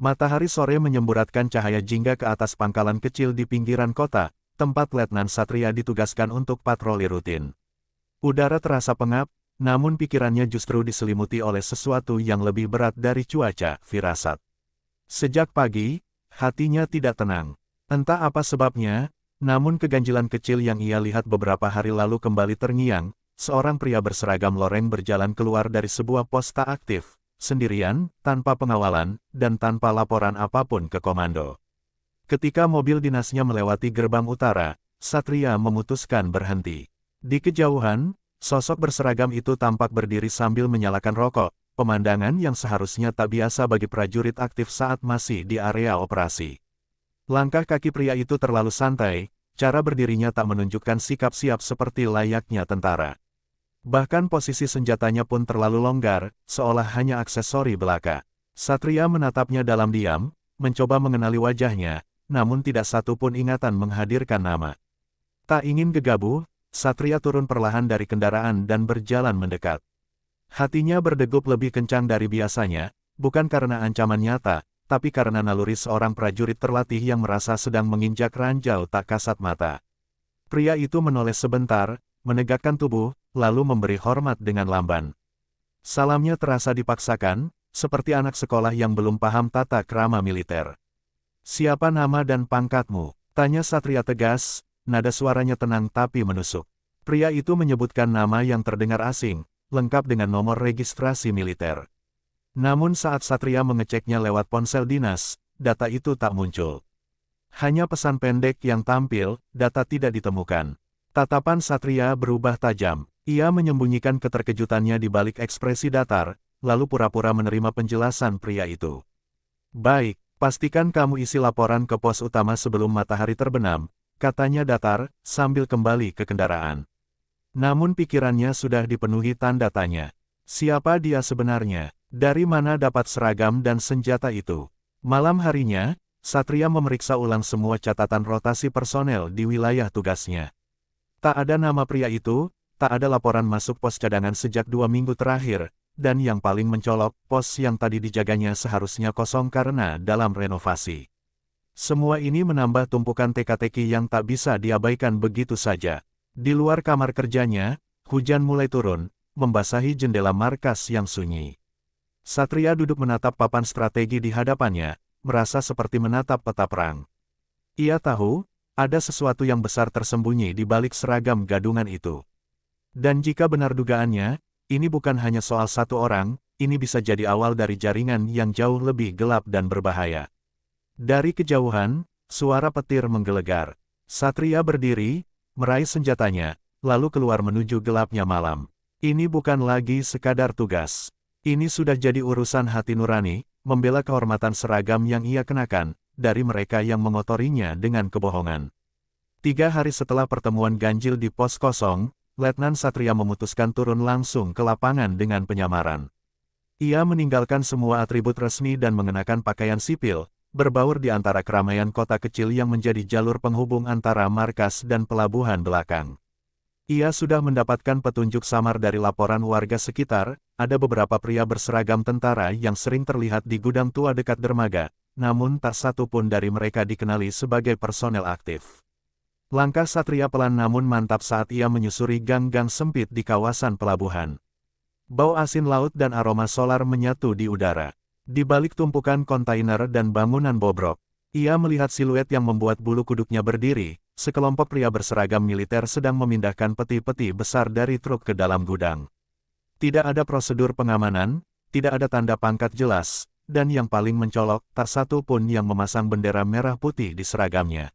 Matahari sore menyemburatkan cahaya jingga ke atas pangkalan kecil di pinggiran kota, tempat Letnan Satria ditugaskan untuk patroli rutin. Udara terasa pengap, namun pikirannya justru diselimuti oleh sesuatu yang lebih berat dari cuaca, firasat. Sejak pagi, hatinya tidak tenang. Entah apa sebabnya, namun keganjilan kecil yang ia lihat beberapa hari lalu kembali terngiang. Seorang pria berseragam loreng berjalan keluar dari sebuah pos tak aktif, sendirian, tanpa pengawalan, dan tanpa laporan apapun ke komando. Ketika mobil dinasnya melewati gerbang utara, Satria memutuskan berhenti. Di kejauhan, sosok berseragam itu tampak berdiri sambil menyalakan rokok, pemandangan yang seharusnya tak biasa bagi prajurit aktif saat masih di area operasi. Langkah kaki pria itu terlalu santai, cara berdirinya tak menunjukkan sikap siap seperti layaknya tentara. Bahkan posisi senjatanya pun terlalu longgar, seolah hanya aksesori belaka. Satria menatapnya dalam diam, mencoba mengenali wajahnya, namun tidak satu pun ingatan menghadirkan nama. Tak ingin gegabah, Satria turun perlahan dari kendaraan dan berjalan mendekat. Hatinya berdegup lebih kencang dari biasanya, bukan karena ancaman nyata, tapi karena naluri seorang prajurit terlatih yang merasa sedang menginjak ranjau tak kasat mata. Pria itu menoleh sebentar, menegakkan tubuh, lalu memberi hormat dengan lamban. Salamnya terasa dipaksakan, seperti anak sekolah yang belum paham tata krama militer. "Siapa nama dan pangkatmu?" tanya Satria tegas, nada suaranya tenang tapi menusuk. Pria itu menyebutkan nama yang terdengar asing, lengkap dengan nomor registrasi militer. Namun saat Satria mengeceknya lewat ponsel dinas, data itu tak muncul. Hanya pesan pendek yang tampil, data tidak ditemukan. Tatapan Satria berubah tajam. Ia menyembunyikan keterkejutannya di balik ekspresi datar, lalu pura-pura menerima penjelasan pria itu. "Baik, pastikan kamu isi laporan ke pos utama sebelum matahari terbenam," katanya datar, sambil kembali ke kendaraan. Namun pikirannya sudah dipenuhi tanda tanya. Siapa dia sebenarnya? Dari mana dapat seragam dan senjata itu? Malam harinya, Satria memeriksa ulang semua catatan rotasi personel di wilayah tugasnya. Tak ada nama pria itu, tak ada laporan masuk pos cadangan sejak 2 minggu terakhir, dan yang paling mencolok, pos yang tadi dijaganya seharusnya kosong karena dalam renovasi. Semua ini menambah tumpukan teka-teki yang tak bisa diabaikan begitu saja. Di luar kamar kerjanya, hujan mulai turun, membasahi jendela markas yang sunyi. Satria duduk menatap papan strategi di hadapannya, merasa seperti menatap peta perang. Ia tahu, ada sesuatu yang besar tersembunyi di balik seragam gadungan itu. Dan jika benar dugaannya, ini bukan hanya soal satu orang, ini bisa jadi awal dari jaringan yang jauh lebih gelap dan berbahaya. Dari kejauhan, suara petir menggelegar. Satria berdiri, meraih senjatanya, lalu keluar menuju gelapnya malam. Ini bukan lagi sekadar tugas. Ini sudah jadi urusan hati nurani, membela kehormatan seragam yang ia kenakan, dari mereka yang mengotorinya dengan kebohongan. 3 hari setelah pertemuan ganjil di pos kosong, Letnan Satria memutuskan turun langsung ke lapangan dengan penyamaran. Ia meninggalkan semua atribut resmi dan mengenakan pakaian sipil, berbaur di antara keramaian kota kecil yang menjadi jalur penghubung antara markas dan pelabuhan belakang. Ia sudah mendapatkan petunjuk samar dari laporan warga sekitar, ada beberapa pria berseragam tentara yang sering terlihat di gudang tua dekat dermaga, namun tak satu pun dari mereka dikenali sebagai personel aktif. Langkah Satria pelan namun mantap saat ia menyusuri gang-gang sempit di kawasan pelabuhan. Bau asin laut dan aroma solar menyatu di udara. Di balik tumpukan kontainer dan bangunan bobrok, ia melihat siluet yang membuat bulu kuduknya berdiri. Sekelompok pria berseragam militer sedang memindahkan peti-peti besar dari truk ke dalam gudang. Tidak ada prosedur pengamanan, tidak ada tanda pangkat jelas, dan yang paling mencolok, tak satu pun yang memasang bendera merah putih di seragamnya.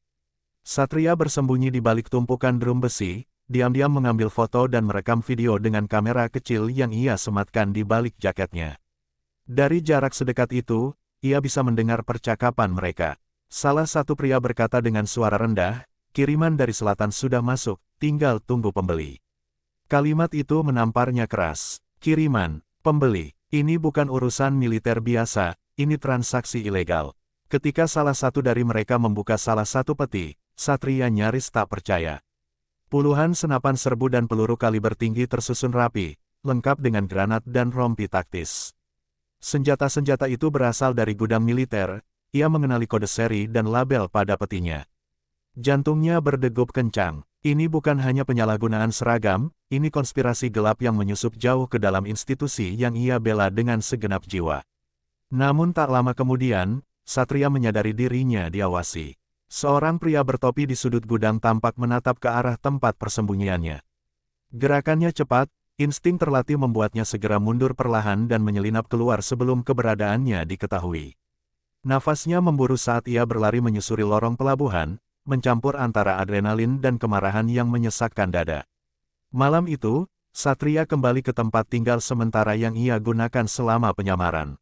Satria bersembunyi di balik tumpukan drum besi, diam-diam mengambil foto dan merekam video dengan kamera kecil yang ia sematkan di balik jaketnya. Dari jarak sedekat itu, ia bisa mendengar percakapan mereka. Salah satu pria berkata dengan suara rendah, "Kiriman dari selatan sudah masuk, tinggal tunggu pembeli." Kalimat itu menamparnya keras. Kiriman, pembeli, ini bukan urusan militer biasa, ini transaksi ilegal. Ketika salah satu dari mereka membuka salah satu peti, Satria nyaris tak percaya. Puluhan senapan serbu dan peluru kaliber tinggi tersusun rapi, lengkap dengan granat dan rompi taktis. Senjata-senjata itu berasal dari gudang militer, ia mengenali kode seri dan label pada petinya. Jantungnya berdegup kencang. Ini bukan hanya penyalahgunaan seragam, ini konspirasi gelap yang menyusup jauh ke dalam institusi yang ia bela dengan segenap jiwa. Namun tak lama kemudian, Satria menyadari dirinya diawasi. Seorang pria bertopi di sudut gudang tampak menatap ke arah tempat persembunyiannya. Gerakannya cepat, insting terlatih membuatnya segera mundur perlahan dan menyelinap keluar sebelum keberadaannya diketahui. Nafasnya memburu saat ia berlari menyusuri lorong pelabuhan, mencampur antara adrenalin dan kemarahan yang menyesakkan dada. Malam itu, Satria kembali ke tempat tinggal sementara yang ia gunakan selama penyamaran.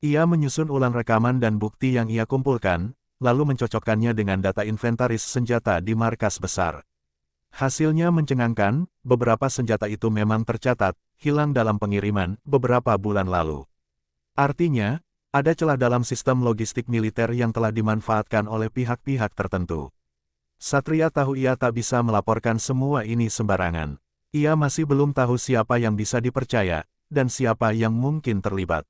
Ia menyusun ulang rekaman dan bukti yang ia kumpulkan, lalu mencocokkannya dengan data inventaris senjata di markas besar. Hasilnya mencengangkan, beberapa senjata itu memang tercatat, hilang dalam pengiriman, beberapa bulan lalu. Artinya, ada celah dalam sistem logistik militer yang telah dimanfaatkan oleh pihak-pihak tertentu. Satria tahu ia tak bisa melaporkan semua ini sembarangan. Ia masih belum tahu siapa yang bisa dipercaya, dan siapa yang mungkin terlibat.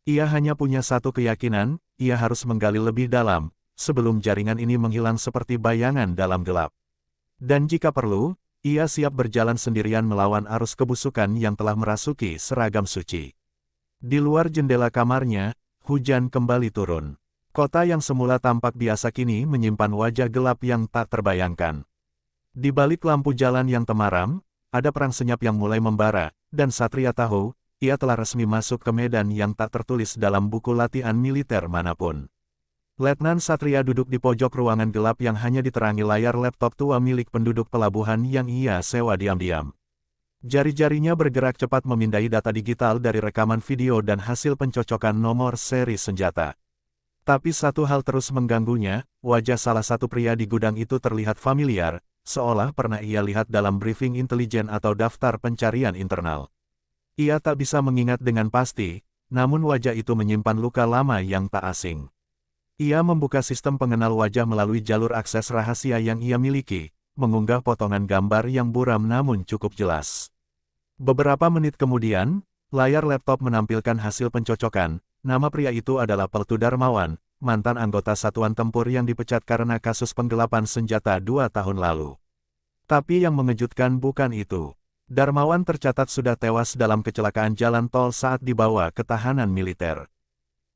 Ia hanya punya satu keyakinan, ia harus menggali lebih dalam, sebelum jaringan ini menghilang seperti bayangan dalam gelap. Dan jika perlu, ia siap berjalan sendirian melawan arus kebusukan yang telah merasuki seragam suci. Di luar jendela kamarnya, hujan kembali turun. Kota yang semula tampak biasa kini menyimpan wajah gelap yang tak terbayangkan. Di balik lampu jalan yang temaram, ada perang senyap yang mulai membara, dan Satria tahu, ia telah resmi masuk ke medan yang tak tertulis dalam buku latihan militer manapun. Letnan Satria duduk di pojok ruangan gelap yang hanya diterangi layar laptop tua milik penduduk pelabuhan yang ia sewa diam-diam. Jari-jarinya bergerak cepat memindai data digital dari rekaman video dan hasil pencocokan nomor seri senjata. Tapi satu hal terus mengganggunya, wajah salah satu pria di gudang itu terlihat familiar, seolah pernah ia lihat dalam briefing intelijen atau daftar pencarian internal. Ia tak bisa mengingat dengan pasti, namun wajah itu menyimpan luka lama yang tak asing. Ia membuka sistem pengenal wajah melalui jalur akses rahasia yang ia miliki, mengunggah potongan gambar yang buram namun cukup jelas. Beberapa menit kemudian, layar laptop menampilkan hasil pencocokan. Nama pria itu adalah Peltu Darmawan, mantan anggota satuan tempur yang dipecat karena kasus penggelapan senjata 2 tahun lalu. Tapi yang mengejutkan bukan itu. Darmawan tercatat sudah tewas dalam kecelakaan jalan tol saat dibawa ke tahanan militer.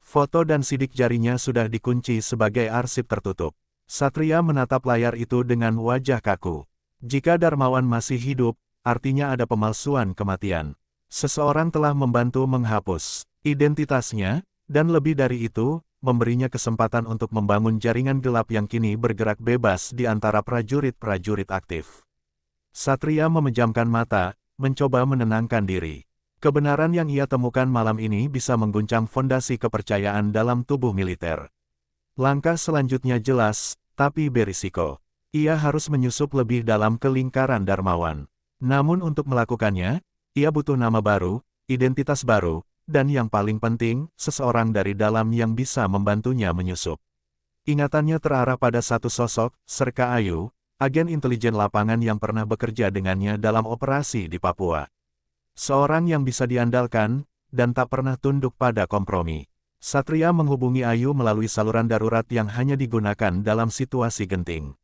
Foto dan sidik jarinya sudah dikunci sebagai arsip tertutup. Satria menatap layar itu dengan wajah kaku. Jika Darmawan masih hidup, artinya ada pemalsuan kematian. Seseorang telah membantu menghapus identitasnya, dan lebih dari itu, memberinya kesempatan untuk membangun jaringan gelap yang kini bergerak bebas di antara prajurit-prajurit aktif. Satria memejamkan mata, mencoba menenangkan diri. Kebenaran yang ia temukan malam ini bisa mengguncang fondasi kepercayaan dalam tubuh militer. Langkah selanjutnya jelas, tapi berisiko. Ia harus menyusup lebih dalam ke lingkaran Darmawan. Namun untuk melakukannya, ia butuh nama baru, identitas baru, dan yang paling penting, seseorang dari dalam yang bisa membantunya menyusup. Ingatannya terarah pada satu sosok, Serka Ayu, agen intelijen lapangan yang pernah bekerja dengannya dalam operasi di Papua. Seorang yang bisa diandalkan, dan tak pernah tunduk pada kompromi. Satria menghubungi Ayu melalui saluran darurat yang hanya digunakan dalam situasi genting.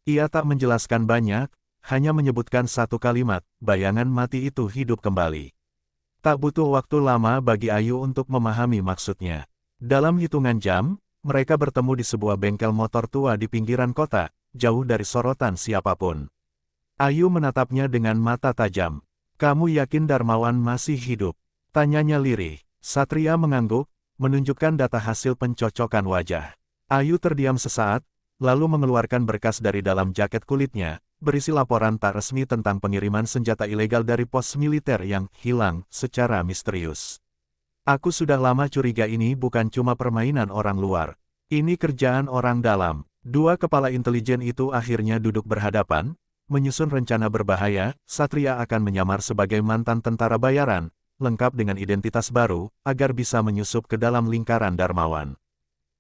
Ia tak menjelaskan banyak, hanya menyebutkan satu kalimat, bayangan mati itu hidup kembali. Tak butuh waktu lama bagi Ayu untuk memahami maksudnya. Dalam hitungan jam, mereka bertemu di sebuah bengkel motor tua di pinggiran kota, jauh dari sorotan siapapun. Ayu menatapnya dengan mata tajam. "Kamu yakin Darmawan masih hidup?" tanyanya lirih. Satria mengangguk, menunjukkan data hasil pencocokan wajah. Ayu terdiam sesaat, lalu mengeluarkan berkas dari dalam jaket kulitnya, berisi laporan tak resmi tentang pengiriman senjata ilegal dari pos militer yang hilang secara misterius. "Aku sudah lama curiga ini bukan cuma permainan orang luar. Ini kerjaan orang dalam." Dua kepala intelijen itu akhirnya duduk berhadapan, menyusun rencana berbahaya. Satria akan menyamar sebagai mantan tentara bayaran, lengkap dengan identitas baru, agar bisa menyusup ke dalam lingkaran Darmawan.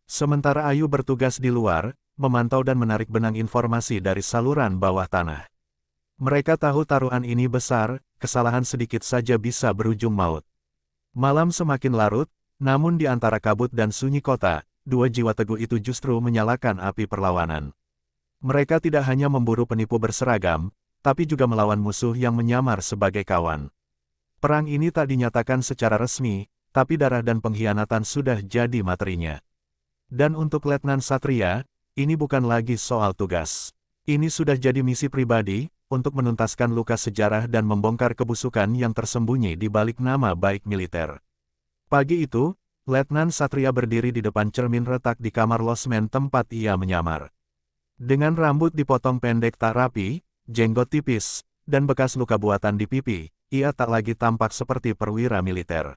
Sementara Ayu bertugas di luar, memantau dan menarik benang informasi dari saluran bawah tanah. Mereka tahu taruhan ini besar, kesalahan sedikit saja bisa berujung maut. Malam semakin larut, namun di antara kabut dan sunyi kota, dua jiwa teguh itu justru menyalakan api perlawanan. Mereka tidak hanya memburu penipu berseragam, tapi juga melawan musuh yang menyamar sebagai kawan. Perang ini tak dinyatakan secara resmi, tapi darah dan pengkhianatan sudah jadi materinya. Dan untuk Letnan Satria, ini bukan lagi soal tugas. Ini sudah jadi misi pribadi, untuk menuntaskan luka sejarah dan membongkar kebusukan yang tersembunyi di balik nama baik militer. Pagi itu, Letnan Satria berdiri di depan cermin retak di kamar losmen tempat ia menyamar. Dengan rambut dipotong pendek tak rapi, jenggot tipis, dan bekas luka buatan di pipi, ia tak lagi tampak seperti perwira militer.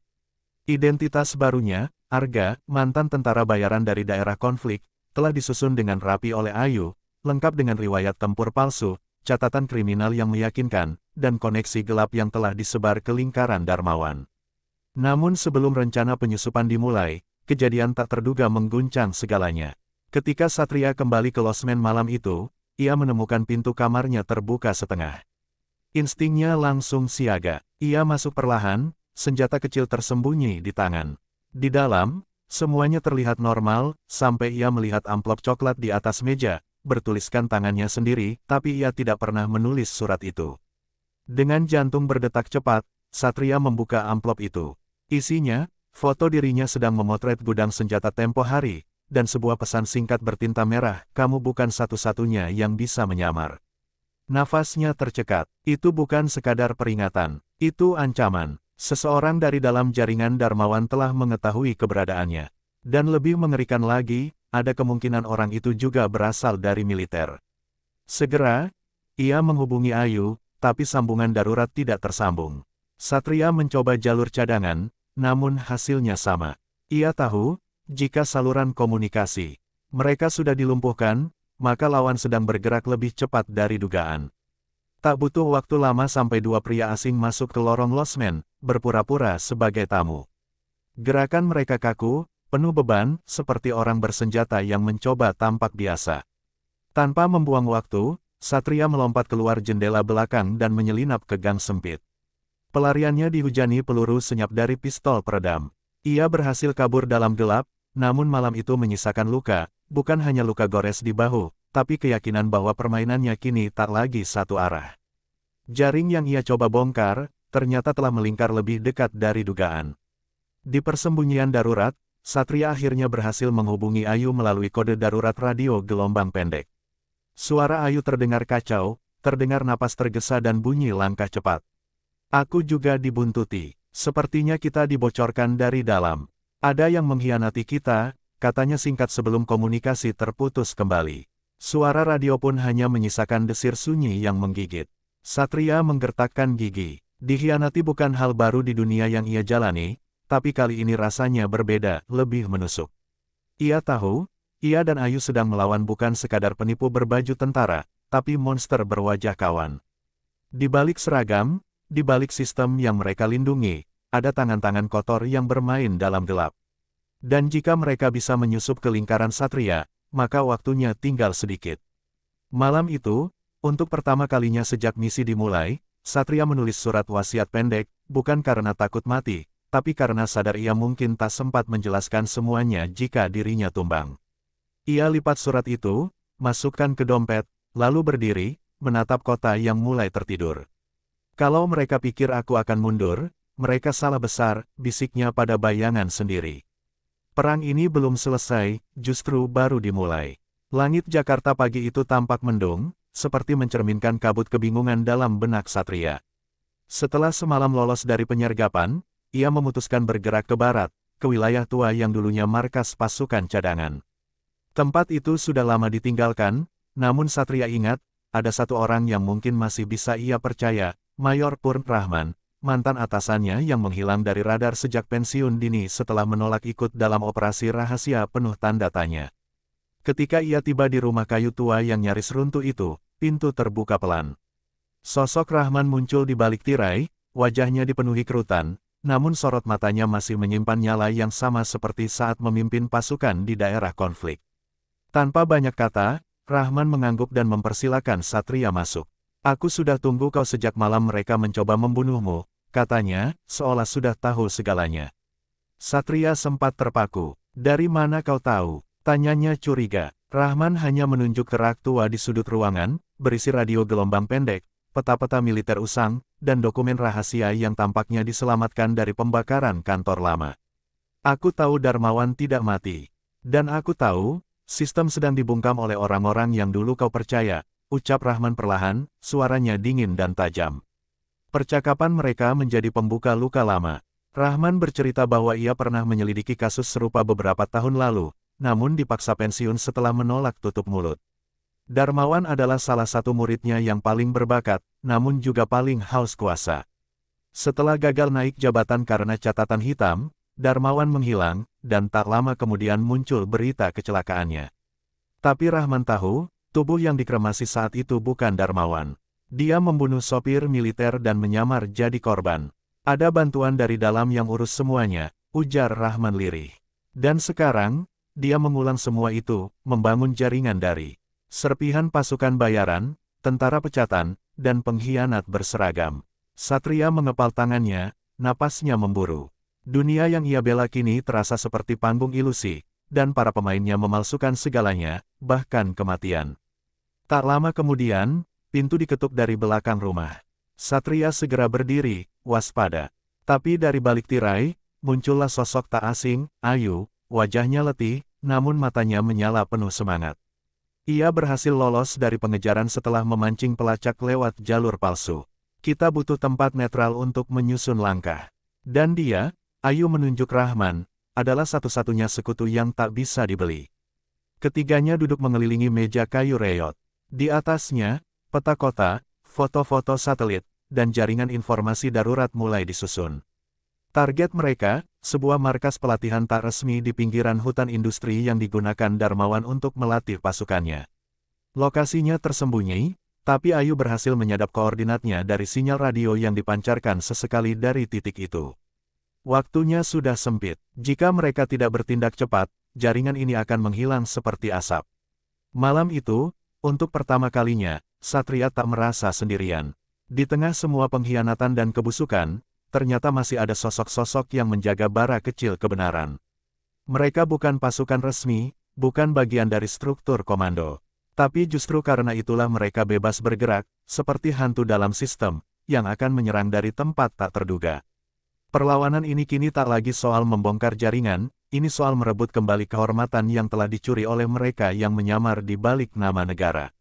Identitas barunya, Arga, mantan tentara bayaran dari daerah konflik, telah disusun dengan rapi oleh Ayu, lengkap dengan riwayat tempur palsu, catatan kriminal yang meyakinkan, dan koneksi gelap yang telah disebar ke lingkaran Darmawan. Namun sebelum rencana penyusupan dimulai, kejadian tak terduga mengguncang segalanya. Ketika Satria kembali ke losmen malam itu, ia menemukan pintu kamarnya terbuka setengah. Instingnya langsung siaga. Ia masuk perlahan, senjata kecil tersembunyi di tangan. Di dalam, semuanya terlihat normal, sampai ia melihat amplop coklat di atas meja, bertuliskan tangannya sendiri, tapi ia tidak pernah menulis surat itu. Dengan jantung berdetak cepat, Satria membuka amplop itu. Isinya, foto dirinya sedang memotret gudang senjata tempo hari, dan sebuah pesan singkat bertinta merah, "Kamu bukan satu-satunya yang bisa menyamar." Nafasnya tercekat. Itu bukan sekadar peringatan. Itu ancaman. Seseorang dari dalam jaringan Darmawan telah mengetahui keberadaannya. Dan lebih mengerikan lagi, ada kemungkinan orang itu juga berasal dari militer. Segera, ia menghubungi Ayu, tapi sambungan darurat tidak tersambung. Satria mencoba jalur cadangan, namun hasilnya sama. Ia tahu, jika saluran komunikasi mereka sudah dilumpuhkan, maka lawan sedang bergerak lebih cepat dari dugaan. Tak butuh waktu lama sampai dua pria asing masuk ke lorong losmen, berpura-pura sebagai tamu. Gerakan mereka kaku, penuh beban, seperti orang bersenjata yang mencoba tampak biasa. Tanpa membuang waktu, Satria melompat keluar jendela belakang dan menyelinap ke gang sempit. Pelariannya dihujani peluru senyap dari pistol peredam. Ia berhasil kabur dalam gelap, namun malam itu menyisakan luka, bukan hanya luka gores di bahu, tapi keyakinan bahwa permainannya kini tak lagi satu arah. Jaring yang ia coba bongkar, ternyata telah melingkar lebih dekat dari dugaan. Di persembunyian darurat, Satria akhirnya berhasil menghubungi Ayu melalui kode darurat radio gelombang pendek. Suara Ayu terdengar kacau, terdengar napas tergesa dan bunyi langkah cepat. "Aku juga dibuntuti. Sepertinya kita dibocorkan dari dalam. Ada yang mengkhianati kita," katanya singkat sebelum komunikasi terputus kembali. Suara radio pun hanya menyisakan desir sunyi yang menggigit. Satria menggertakkan gigi. Dikhianati bukan hal baru di dunia yang ia jalani, tapi kali ini rasanya berbeda, lebih menusuk. Ia tahu, ia dan Ayu sedang melawan bukan sekadar penipu berbaju tentara, tapi monster berwajah kawan. Di balik seragam, di balik sistem yang mereka lindungi, ada tangan-tangan kotor yang bermain dalam gelap. Dan jika mereka bisa menyusup ke lingkaran Satria, maka waktunya tinggal sedikit. Malam itu, untuk pertama kalinya sejak misi dimulai, Satria menulis surat wasiat pendek, bukan karena takut mati, tapi karena sadar ia mungkin tak sempat menjelaskan semuanya jika dirinya tumbang. Ia lipat surat itu, masukkan ke dompet, lalu berdiri, menatap kota yang mulai tertidur. "Kalau mereka pikir aku akan mundur, mereka salah besar," bisiknya pada bayangan sendiri. Perang ini belum selesai, justru baru dimulai. Langit Jakarta pagi itu tampak mendung, seperti mencerminkan kabut kebingungan dalam benak Satria. Setelah semalam lolos dari penyergapan, ia memutuskan bergerak ke barat, ke wilayah tua yang dulunya markas pasukan cadangan. Tempat itu sudah lama ditinggalkan, namun Satria ingat, ada satu orang yang mungkin masih bisa ia percaya, Mayor Purn Rahman, mantan atasannya yang menghilang dari radar sejak pensiun dini setelah menolak ikut dalam operasi rahasia penuh tanda tanya. Ketika ia tiba di rumah kayu tua yang nyaris runtuh itu, pintu terbuka pelan. Sosok Rahman muncul di balik tirai, wajahnya dipenuhi kerutan, namun sorot matanya masih menyimpan nyala yang sama seperti saat memimpin pasukan di daerah konflik. Tanpa banyak kata, Rahman mengangguk dan mempersilakan Satria masuk. "Aku sudah tunggu kau sejak malam mereka mencoba membunuhmu," katanya, seolah sudah tahu segalanya. Satria sempat terpaku. Dari mana kau tahu? Tanyanya curiga. Rahman hanya menunjuk ke rak tua di sudut ruangan, berisi radio gelombang pendek, peta-peta militer usang, dan dokumen rahasia yang tampaknya diselamatkan dari pembakaran kantor lama. Aku tahu Darmawan tidak mati. Dan aku tahu, sistem sedang dibungkam oleh orang-orang yang dulu kau percaya, ucap Rahman perlahan, suaranya dingin dan tajam. Percakapan mereka menjadi pembuka luka lama. Rahman bercerita bahwa ia pernah menyelidiki kasus serupa beberapa tahun lalu, namun dipaksa pensiun setelah menolak tutup mulut. Darmawan adalah salah satu muridnya yang paling berbakat, namun juga paling haus kuasa. Setelah gagal naik jabatan karena catatan hitam, Darmawan menghilang, dan tak lama kemudian muncul berita kecelakaannya. Tapi Rahman tahu, tubuh yang dikremasi saat itu bukan Darmawan. Dia membunuh sopir militer dan menyamar jadi korban. Ada bantuan dari dalam yang urus semuanya, ujar Rahman lirih. Dan sekarang, dia mengulang semua itu, membangun jaringan dari serpihan pasukan bayaran, tentara pecatan, dan pengkhianat berseragam. Satria mengepal tangannya, napasnya memburu. Dunia yang ia bela kini terasa seperti panggung ilusi, dan para pemainnya memalsukan segalanya, bahkan kematian. Tak lama kemudian, pintu diketuk dari belakang rumah. Satria segera berdiri, waspada. Tapi dari balik tirai, muncullah sosok tak asing, Ayu, wajahnya letih, namun matanya menyala penuh semangat. Ia berhasil lolos dari pengejaran setelah memancing pelacak lewat jalur palsu. Kita butuh tempat netral untuk menyusun langkah. Dan dia, Ayu menunjuk Rahman, adalah satu-satunya sekutu yang tak bisa dibeli. Ketiganya duduk mengelilingi meja kayu reyot. Di atasnya, peta kota, foto-foto satelit, dan jaringan informasi darurat mulai disusun. Target mereka, sebuah markas pelatihan tak resmi di pinggiran hutan industri yang digunakan Darmawan untuk melatih pasukannya. Lokasinya tersembunyi, tapi Ayu berhasil menyadap koordinatnya dari sinyal radio yang dipancarkan sesekali dari titik itu. Waktunya sudah sempit. Jika mereka tidak bertindak cepat, jaringan ini akan menghilang seperti asap. Malam itu, untuk pertama kalinya, Satria tak merasa sendirian. Di tengah semua pengkhianatan dan kebusukan, ternyata masih ada sosok-sosok yang menjaga bara kecil kebenaran. Mereka bukan pasukan resmi, bukan bagian dari struktur komando. Tapi justru karena itulah mereka bebas bergerak, seperti hantu dalam sistem, yang akan menyerang dari tempat tak terduga. Perlawanan ini kini tak lagi soal membongkar jaringan, ini soal merebut kembali kehormatan yang telah dicuri oleh mereka yang menyamar di balik nama negara.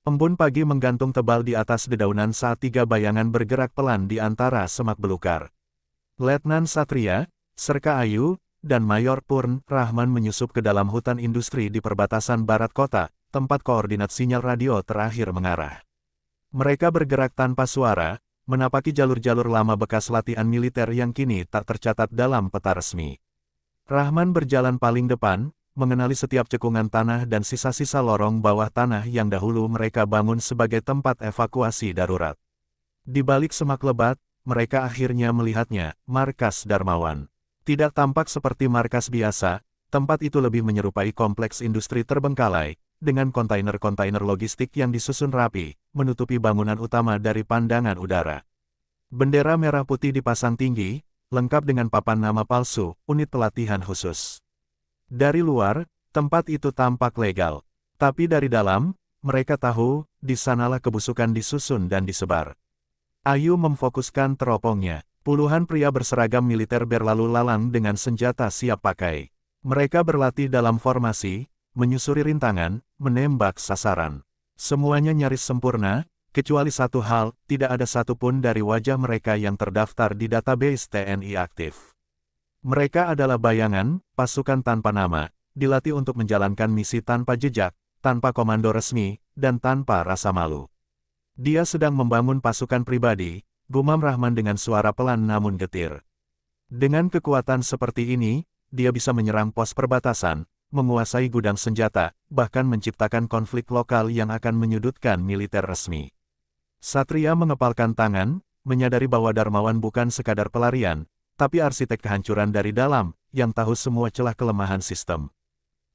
Embun pagi menggantung tebal di atas dedaunan saat tiga bayangan bergerak pelan di antara semak belukar. Letnan Satria, Serka Ayu, dan Mayor Purn Rahman menyusup ke dalam hutan industri di perbatasan barat kota, tempat koordinat sinyal radio terakhir mengarah. Mereka bergerak tanpa suara, menapaki jalur-jalur lama bekas latihan militer yang kini tak tercatat dalam peta resmi. Rahman berjalan paling depan, mengenali setiap cekungan tanah dan sisa-sisa lorong bawah tanah yang dahulu mereka bangun sebagai tempat evakuasi darurat. Di balik semak lebat, mereka akhirnya melihatnya, markas Darmawan. Tidak tampak seperti markas biasa, tempat itu lebih menyerupai kompleks industri terbengkalai, dengan kontainer-kontainer logistik yang disusun rapi, menutupi bangunan utama dari pandangan udara. Bendera merah putih dipasang tinggi, lengkap dengan papan nama palsu, unit pelatihan khusus. Dari luar, tempat itu tampak legal. Tapi dari dalam, mereka tahu, di sanalah kebusukan disusun dan disebar. Ayu memfokuskan teropongnya. Puluhan pria berseragam militer berlalu lalang dengan senjata siap pakai. Mereka berlatih dalam formasi, menyusuri rintangan, menembak sasaran. Semuanya nyaris sempurna, kecuali satu hal, tidak ada satupun dari wajah mereka yang terdaftar di database TNI aktif. Mereka adalah bayangan, pasukan tanpa nama, dilatih untuk menjalankan misi tanpa jejak, tanpa komando resmi, dan tanpa rasa malu. Dia sedang membangun pasukan pribadi, gumam Rahman dengan suara pelan namun getir. Dengan kekuatan seperti ini, dia bisa menyerang pos perbatasan, menguasai gudang senjata, bahkan menciptakan konflik lokal yang akan menyudutkan militer resmi. Satria mengepalkan tangan, menyadari bahwa Darmawan bukan sekadar pelarian, tapi arsitek kehancuran dari dalam, yang tahu semua celah kelemahan sistem.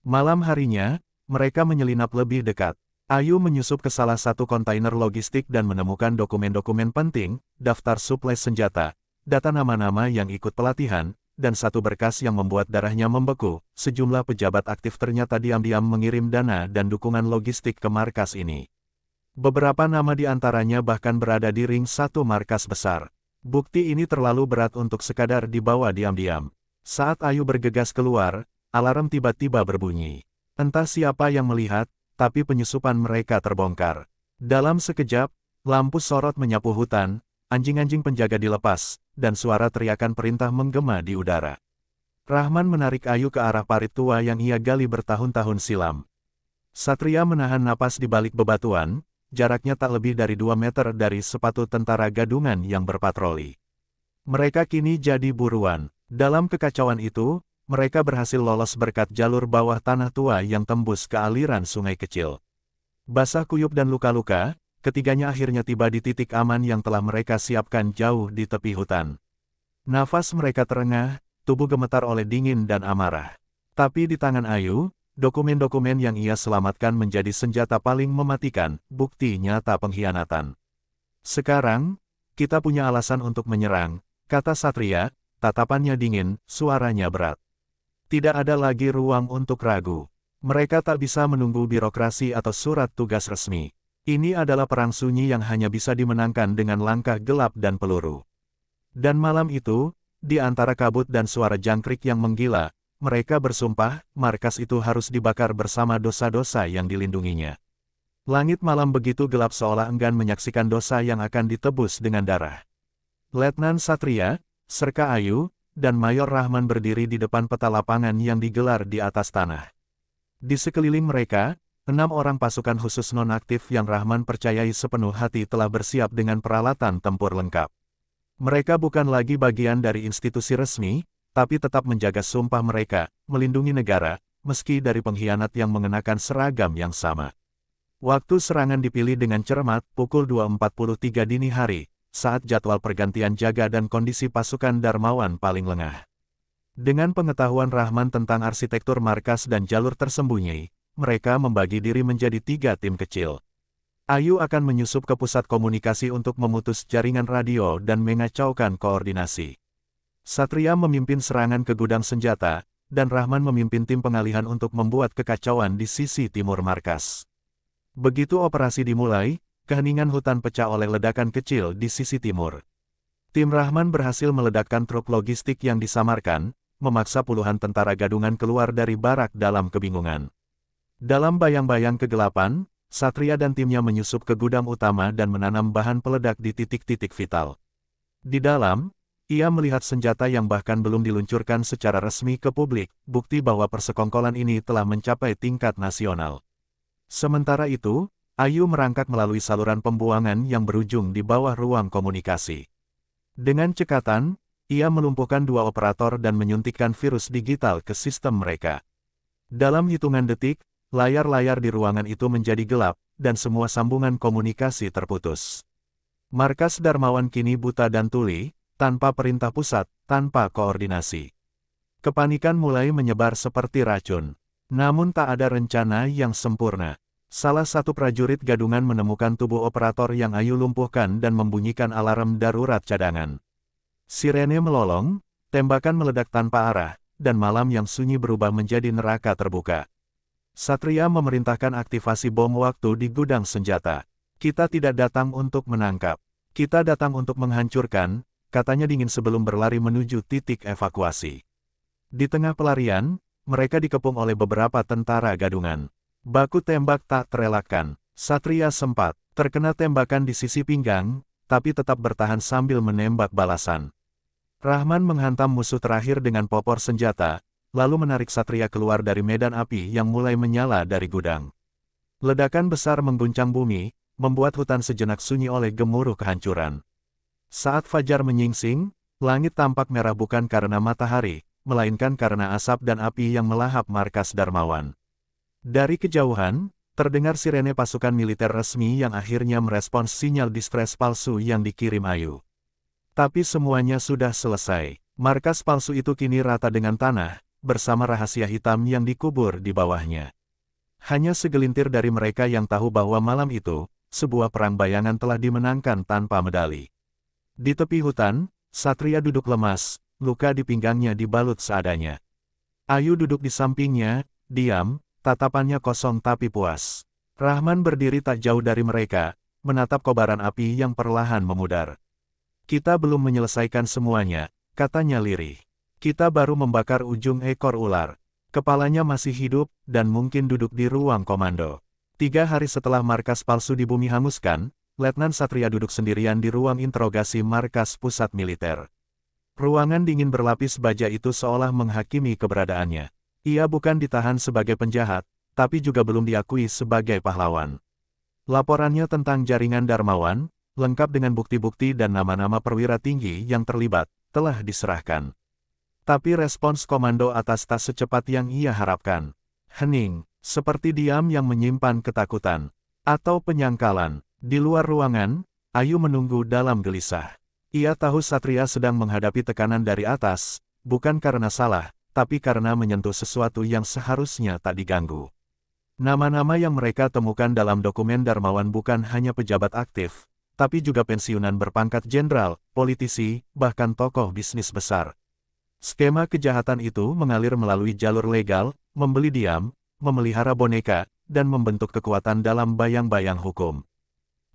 Malam harinya, mereka menyelinap lebih dekat. Ayu menyusup ke salah satu kontainer logistik dan menemukan dokumen-dokumen penting, daftar suplai senjata, data nama-nama yang ikut pelatihan, dan satu berkas yang membuat darahnya membeku. Sejumlah pejabat aktif ternyata diam-diam mengirim dana dan dukungan logistik ke markas ini. Beberapa nama di antaranya bahkan berada di ring satu markas besar. Bukti ini terlalu berat untuk sekadar dibawa diam-diam. Saat Ayu bergegas keluar, alarm tiba-tiba berbunyi. Entah siapa yang melihat, tapi penyusupan mereka terbongkar. Dalam sekejap, lampu sorot menyapu hutan, anjing-anjing penjaga dilepas, dan suara teriakan perintah menggema di udara. Rahman menarik Ayu ke arah parit tua yang ia gali bertahun-tahun silam. Satria menahan napas di balik bebatuan, jaraknya tak lebih dari 2 meter dari sepatu tentara gadungan yang berpatroli. Mereka kini jadi buruan. Dalam kekacauan itu, mereka berhasil lolos berkat jalur bawah tanah tua yang tembus ke aliran sungai kecil. Basah kuyup dan luka-luka, ketiganya akhirnya tiba di titik aman yang telah mereka siapkan jauh di tepi hutan. Nafas mereka terengah, tubuh gemetar oleh dingin dan amarah. Tapi di tangan Ayu, dokumen-dokumen yang ia selamatkan menjadi senjata paling mematikan, bukti nyata pengkhianatan. Sekarang, kita punya alasan untuk menyerang, kata Satria, tatapannya dingin, suaranya berat. Tidak ada lagi ruang untuk ragu. Mereka tak bisa menunggu birokrasi atau surat tugas resmi. Ini adalah perang sunyi yang hanya bisa dimenangkan dengan langkah gelap dan peluru. Dan malam itu, di antara kabut dan suara jangkrik yang menggila, mereka bersumpah, markas itu harus dibakar bersama dosa-dosa yang dilindunginya. Langit malam begitu gelap seolah enggan menyaksikan dosa yang akan ditebus dengan darah. Letnan Satria, Serka Ayu, dan Mayor Rahman berdiri di depan peta lapangan yang digelar di atas tanah. Di sekeliling mereka, 6 orang pasukan khusus non-aktif yang Rahman percayai sepenuh hati telah bersiap dengan peralatan tempur lengkap. Mereka bukan lagi bagian dari institusi resmi, tapi tetap menjaga sumpah mereka, melindungi negara, meski dari pengkhianat yang mengenakan seragam yang sama. Waktu serangan dipilih dengan cermat pukul 2.43 dini hari, saat jadwal pergantian jaga dan kondisi pasukan Darmawan paling lengah. Dengan pengetahuan Rahman tentang arsitektur markas dan jalur tersembunyi, mereka membagi diri menjadi 3 tim kecil. Ayu akan menyusup ke pusat komunikasi untuk memutus jaringan radio dan mengacaukan koordinasi. Satria memimpin serangan ke gudang senjata, dan Rahman memimpin tim pengalihan untuk membuat kekacauan di sisi timur markas. Begitu operasi dimulai, keheningan hutan pecah oleh ledakan kecil di sisi timur. Tim Rahman berhasil meledakkan truk logistik yang disamarkan, memaksa puluhan tentara gadungan keluar dari barak dalam kebingungan. Dalam bayang-bayang kegelapan, Satria dan timnya menyusup ke gudang utama dan menanam bahan peledak di titik-titik vital. Di dalam, ia melihat senjata yang bahkan belum diluncurkan secara resmi ke publik, bukti bahwa persekongkolan ini telah mencapai tingkat nasional. Sementara itu, Ayu merangkak melalui saluran pembuangan yang berujung di bawah ruang komunikasi. Dengan cekatan, ia melumpuhkan 2 operator dan menyuntikkan virus digital ke sistem mereka. Dalam hitungan detik, layar-layar di ruangan itu menjadi gelap, dan semua sambungan komunikasi terputus. Markas Darmawan kini buta dan tuli, tanpa perintah pusat, tanpa koordinasi. Kepanikan mulai menyebar seperti racun. Namun tak ada rencana yang sempurna. Salah satu prajurit gadungan menemukan tubuh operator yang Ayu lumpuhkan dan membunyikan alarm darurat cadangan. Sirene melolong, tembakan meledak tanpa arah, dan malam yang sunyi berubah menjadi neraka terbuka. Satria memerintahkan aktivasi bom waktu di gudang senjata. Kita tidak datang untuk menangkap. Kita datang untuk menghancurkan, katanya dingin sebelum berlari menuju titik evakuasi. Di tengah pelarian, mereka dikepung oleh beberapa tentara gadungan. Baku tembak tak terelakkan. Satria sempat terkena tembakan di sisi pinggang, tapi tetap bertahan sambil menembak balasan. Rahman menghantam musuh terakhir dengan popor senjata, lalu menarik Satria keluar dari medan api yang mulai menyala dari gudang. Ledakan besar mengguncang bumi, membuat hutan sejenak sunyi oleh gemuruh kehancuran. Saat fajar menyingsing, langit tampak merah bukan karena matahari, melainkan karena asap dan api yang melahap markas Darmawan. Dari kejauhan, terdengar sirene pasukan militer resmi yang akhirnya merespons sinyal distres palsu yang dikirim Ayu. Tapi semuanya sudah selesai. Markas palsu itu kini rata dengan tanah, bersama rahasia hitam yang dikubur di bawahnya. Hanya segelintir dari mereka yang tahu bahwa malam itu, sebuah perang bayangan telah dimenangkan tanpa medali. Di tepi hutan, Satria duduk lemas, luka di pinggangnya dibalut seadanya. Ayu duduk di sampingnya, diam, tatapannya kosong tapi puas. Rahman berdiri tak jauh dari mereka, menatap kobaran api yang perlahan memudar. Kita belum menyelesaikan semuanya, katanya lirih. Kita baru membakar ujung ekor ular. Kepalanya masih hidup, dan mungkin duduk di ruang komando. 3 hari setelah markas palsu di bumi hanguskan, Letnan Satria duduk sendirian di ruang interogasi markas pusat militer. Ruangan dingin berlapis baja itu seolah menghakimi keberadaannya. Ia bukan ditahan sebagai penjahat, tapi juga belum diakui sebagai pahlawan. Laporannya tentang jaringan Darmawan, lengkap dengan bukti-bukti dan nama-nama perwira tinggi yang terlibat, telah diserahkan. Tapi respons komando atas tak secepat yang ia harapkan. Hening, seperti diam yang menyimpan ketakutan, atau penyangkalan. Di luar ruangan, Ayu menunggu dalam gelisah. Ia tahu Satria sedang menghadapi tekanan dari atas, bukan karena salah, tapi karena menyentuh sesuatu yang seharusnya tak diganggu. Nama-nama yang mereka temukan dalam dokumen Darmawan bukan hanya pejabat aktif, tapi juga pensiunan berpangkat jenderal, politisi, bahkan tokoh bisnis besar. Skema kejahatan itu mengalir melalui jalur legal, membeli diam, memelihara boneka, dan membentuk kekuatan dalam bayang-bayang hukum.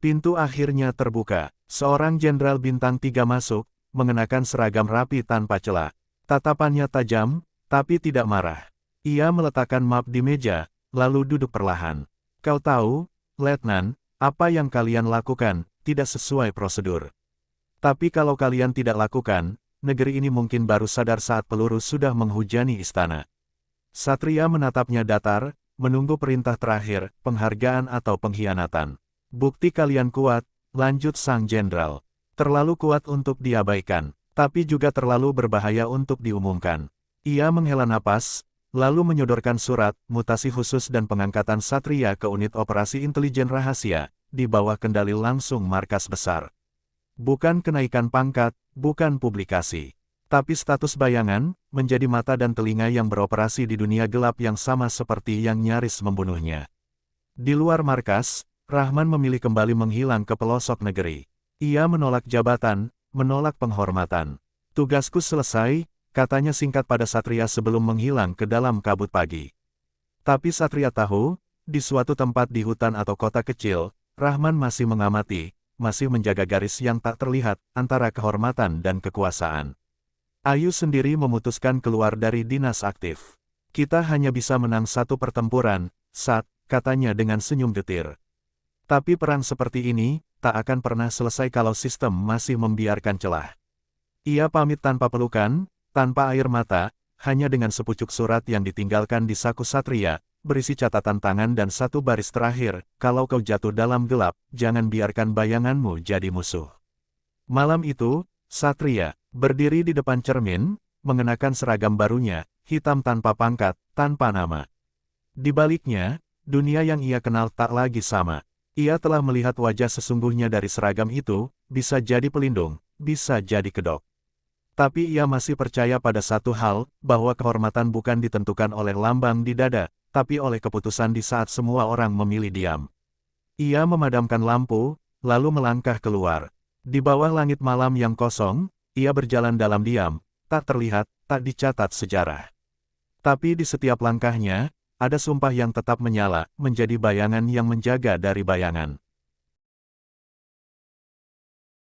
Pintu akhirnya terbuka. Seorang jenderal bintang 3 masuk, mengenakan seragam rapi tanpa celah. Tatapannya tajam, tapi tidak marah. Ia meletakkan map di meja, lalu duduk perlahan. Kau tahu, Letnan, apa yang kalian lakukan, tidak sesuai prosedur. Tapi kalau kalian tidak lakukan, negeri ini mungkin baru sadar saat peluru sudah menghujani istana. Satria menatapnya datar, menunggu perintah terakhir, penghargaan atau pengkhianatan. Bukti kalian kuat, lanjut sang jenderal. Terlalu kuat untuk diabaikan, tapi juga terlalu berbahaya untuk diumumkan. Ia menghela napas, lalu menyodorkan surat, mutasi khusus dan pengangkatan Satria ke unit operasi intelijen rahasia, di bawah kendali langsung markas besar. Bukan kenaikan pangkat, bukan publikasi. Tapi status bayangan, menjadi mata dan telinga yang beroperasi di dunia gelap yang sama seperti yang nyaris membunuhnya. Di luar markas, Rahman memilih kembali menghilang ke pelosok negeri. Ia menolak jabatan, menolak penghormatan. Tugasku selesai, katanya singkat pada Satria sebelum menghilang ke dalam kabut pagi. Tapi Satria tahu, di suatu tempat di hutan atau kota kecil, Rahman masih mengamati, masih menjaga garis yang tak terlihat antara kehormatan dan kekuasaan. Ayu sendiri memutuskan keluar dari dinas aktif. Kita hanya bisa menang satu pertempuran, Sat, katanya dengan senyum getir. Tapi perang seperti ini, tak akan pernah selesai kalau sistem masih membiarkan celah. Ia pamit tanpa pelukan, tanpa air mata, hanya dengan sepucuk surat yang ditinggalkan di saku Satria, berisi catatan tangan dan satu baris terakhir, kalau kau jatuh dalam gelap, jangan biarkan bayanganmu jadi musuh. Malam itu, Satria, berdiri di depan cermin, mengenakan seragam barunya, hitam tanpa pangkat, tanpa nama. Di baliknya, dunia yang ia kenal tak lagi sama. Ia telah melihat wajah sesungguhnya dari seragam itu, bisa jadi pelindung, bisa jadi kedok. Tapi ia masih percaya pada satu hal, bahwa kehormatan bukan ditentukan oleh lambang di dada, tapi oleh keputusan di saat semua orang memilih diam. Ia memadamkan lampu, lalu melangkah keluar. Di bawah langit malam yang kosong, ia berjalan dalam diam, tak terlihat, tak dicatat sejarah. Tapi di setiap langkahnya, ada sumpah yang tetap menyala, menjadi bayangan yang menjaga dari bayangan.